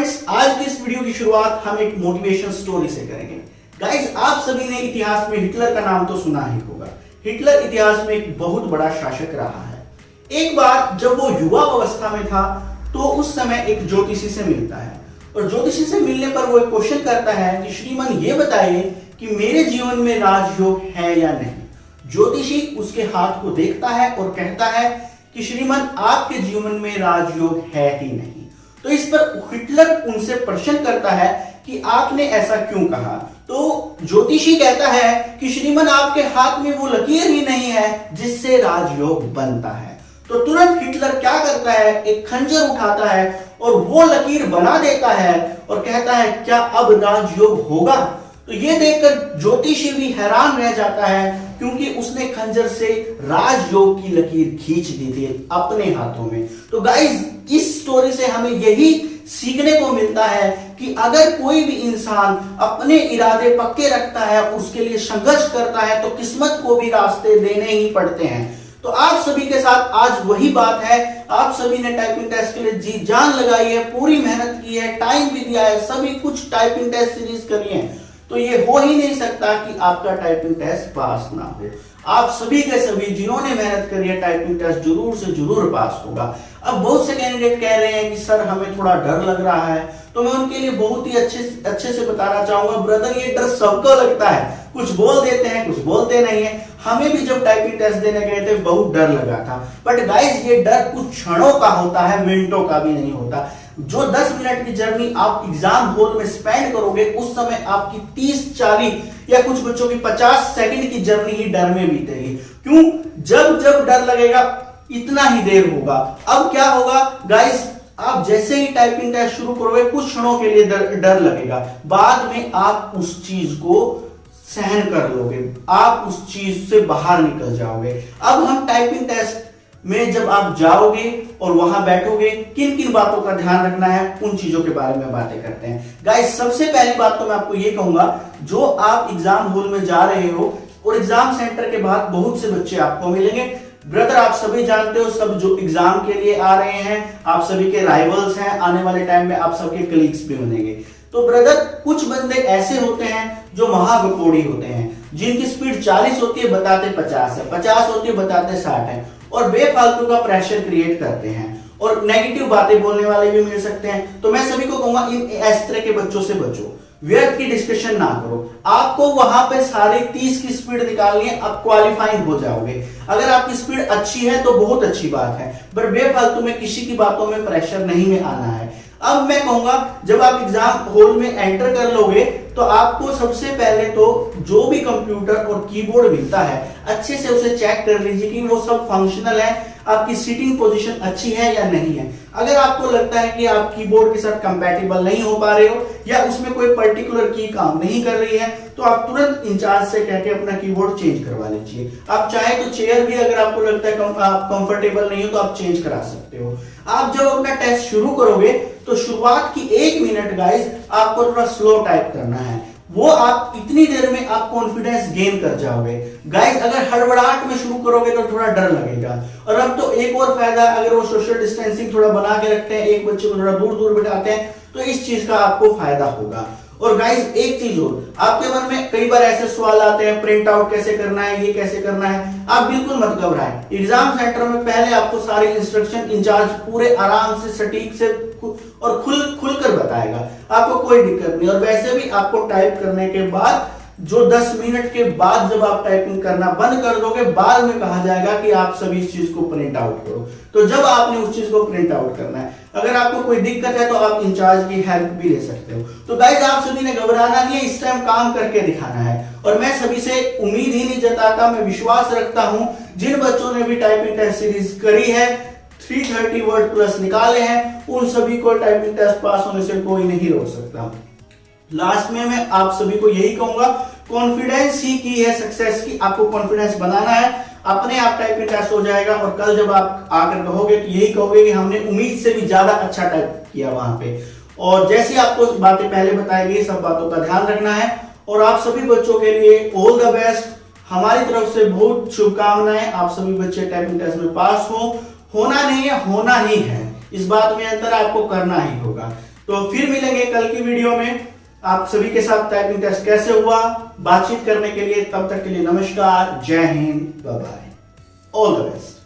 Friends, आज की इस वीडियो की शुरुआत हम एक मोटिवेशन स्टोरी से करेंगे। गाइस, आप सभी ने इतिहास में हिटलर का नाम तो सुना ही होगा। हिटलर इतिहास में एक बहुत बड़ा शासक रहा है। एक बार जब वो युवा अवस्था में था तो उस समय एक ज्योतिषी से मिलता है और ज्योतिषी से मिलने पर वो एक क्वेश्चन करता है कि श्रीमान ये बताइए कि मेरे जीवन में राजयोग है या नहीं। ज्योतिषी उसके हाथ को देखता है और कहता है कि श्रीमान आपके जीवन में राजयोग है ही नहीं। तो इस पर हिटलर उनसे प्रश्न करता है कि आपने ऐसा क्यों कहा। तो ज्योतिषी कहता है कि श्रीमान आपके हाथ में वो लकीर ही नहीं है जिससे राजयोग बनता है। तो तुरंत हिटलर क्या करता है, एक खंजर उठाता है और वो लकीर बना देता है और कहता है क्या अब राजयोग होगा। तो ये देखकर ज्योतिषी भी हैरान रह जाता है क्योंकि उसने खंजर से राजयोग की लकीर खींच दी थी अपने हाथों में। तो गाइस, इस स्टोरी से हमें यही सीखने को मिलता है कि अगर कोई भी इंसान अपने इरादे पक्के रखता है, उसके लिए संघर्ष करता है तो किस्मत को भी रास्ते देने ही पड़ते हैं। तो आप सभी के साथ आज वही बात है। आप सभी ने टाइपिंग टेस्ट के लिए जी जान लगाई है, पूरी मेहनत की है, टाइम भी दिया है, सभी कुछ टाइपिंग टेस्ट सीरीज करी है। तो ये हो ही नहीं सकता कि आपका टाइपिंग टेस्ट पास ना हो। आप सभी के सभी जिन्होंने मेहनत करी है, टाइपिंग टेस्ट जरूर से जरूर पास होगा। अब बहुत से कैंडिडेट कह रहे हैं कि सर हमें थोड़ा डर लग रहा है, तो मैं उनके लिए बहुत ही अच्छे से बताना चाहूंगा, ब्रदर ये डर सबको लगता है। कुछ बोल देते हैं, कुछ बोलते नहीं है। हमें भी जब टाइपिंग टेस्ट देने गए थे बहुत डर लगा था, बट गाइस ये डर कुछ क्षणों का होता है, मिनटों का भी नहीं होता। जो 10 मिनट की जर्नी आप एग्जाम हॉल में स्पेंड करोगे, उस समय आपकी 30-40 या कुछ बच्चों की 50 सेकंड की जर्नी ही डर में बीतेगी। क्यों? जब जब डर लगेगा इतना ही देर होगा। अब क्या होगा गाइस, आप जैसे ही टाइपिंग टेस्ट शुरू करोगे कुछ क्षणों के लिए डर लगेगा, बाद में आप उस चीज को सहन कर लोगे, आप उस चीज से बाहर निकल जाओगे। अब हम टाइपिंग टेस्ट में जब आप जाओगे और वहां बैठोगे, किन किन बातों का ध्यान रखना है उन चीजों के बारे में बातें करते हैं। गाइस, सबसे पहली बात तो मैं आपको ये कहूंगा, जो आप एग्जाम हॉल में जा रहे हो और एग्जाम सेंटर के बाद बहुत से बच्चे आपको मिलेंगे। ब्रदर, आप सभी जानते हो, सब जो एग्जाम के लिए आ रहे हैं आप सभी के राइवल्स हैं, आने वाले टाइम में आप सबके कलीग्स भी बनेंगे। तो ब्रदर, कुछ बंदे ऐसे होते हैं जो महागपोड़ी होते हैं, जिनकी स्पीड 40 होती है बताते 50 है, 50 होती है बताते 60 है, और बेफालतू का प्रेशर क्रिएट करते हैं और नेगेटिव बातें बोलने वाले भी मिल सकते हैं। तो मैं सभी को कहूंगा इन इस तरह के बच्चों से बचो, व्यर्थ की डिस्कशन ना करो। आपको वहां पे सारे 30 की स्पीड निकालनी है, आप क्वालिफाइंग हो जाओगे। अगर आपकी स्पीड अच्छी है तो बहुत अच्छी बात है, पर बेफालतू में किसी की बातों में प्रेशर नहीं में आना है। अब मैं कहूंगा जब आप एग्जाम हॉल में एंटर कर लोगे तो आपको सबसे पहले तो जो भी कंप्यूटर और कीबोर्ड मिलता है अच्छे से उसे चेक कर लीजिए कि वो सब फंक्शनल है, आपकी सीटिंग पोजीशन अच्छी है या नहीं है। अगर आपको लगता है कि आप कीबोर्ड के साथ कंपैटिबल नहीं हो पा रहे हो या उसमें कोई पर्टिकुलर की काम नहीं कर रही है, तो आप तुरंत इंचार्ज से कह के अपना कीबोर्ड चेंज करवा लीजिए। आप चाहे तो चेयर भी अगर आपको लगता है आप कंफर्टेबल नहीं हो तो आप चेंज करा सकते हो। आप जब अपना टेस्ट शुरू करोगे तो शुरुआत की 1 मिनट गाइस आपको थोड़ा स्लो टाइप करना है। वो आप इतनी देर में आप कॉन्फिडेंस गेन कर जाओगे। गाइस, अगर हड़बड़ाहट में शुरू करोगे तो थोड़ा डर लगेगा। और अब तो एक और फायदा, अगर वो सोशल डिस्टेंसिंग थोड़ा बना के रखते हैं, एक बच्चे को थोड़ा दूर दूर बिठाते हैं, तो इस चीज का आपको फायदा होगा। और गाइस, एक चीज और, आपके मन में कई बार ऐसे सवाल आते हैं, प्रिंट आउट कैसे करना है, ये कैसे करना है। आप बिल्कुल मत घबराएं। एग्जाम सेंटर में पहले आपको सारे इंस्ट्रक्शन इंचार्ज पूरे आराम से, सटीक से और खुलकर बताएगा, आपको कोई दिक्कत नहीं। और वैसे भी आपको टाइप करने के बाद जो 10 मिनट के बाद जब आप टाइपिंग करना बंद कर दोगे, बाद में कहा जाएगा कि आप सभी इस चीज को प्रिंट आउट करो। तो जब आपने उस चीज को प्रिंट आउट करना है, अगर आपको कोई दिक्कत है तो आप इंचार्ज की हेल्प भी ले सकते हो। तो गाइस, आप सभी ने घबराना नहीं है, इस टाइम काम करके दिखाना है। और मैं सभी से उम्मीद ही नहीं जताता, मैं विश्वास रखता हूं जिन बच्चों ने भी टाइपिंग टेस्ट सीरीज करी है, 330 वर्ड प्लस निकाले हैं, उन सभी को टाइपिंग टेस्ट पास होने से कोई नहीं रोक सकता। लास्ट में मैं आप सभी को यही कहूंगा, कॉन्फिडेंस ही की है सक्सेस की। आपको कॉन्फिडेंस बनाना है, अपने आप टाइपिंग टेस्ट हो जाएगा और कल जब आप आकर कहोगे तो यही कहोगे कि हमने उम्मीद से भी ज्यादा अच्छा टाइप किया वहां पे। और जैसी आपको बातें पहले बताई गई, सब बातों का ध्यान रखना है। और आप सभी बच्चों के लिए ऑल द बेस्ट, हमारी तरफ से बहुत शुभकामनाएं। आप सभी बच्चे टाइपिंग टेस्ट में पास होना नहीं है, होना ही है। इस बात में अंतर आपको करना ही होगा। तो फिर मिलेंगे कल की वीडियो में। आप सभी के साथ टाइपिंग टेस्ट कैसे हुआ बातचीत करने के लिए, तब तक के लिए नमस्कार, जय हिंद, bye bye, all the best.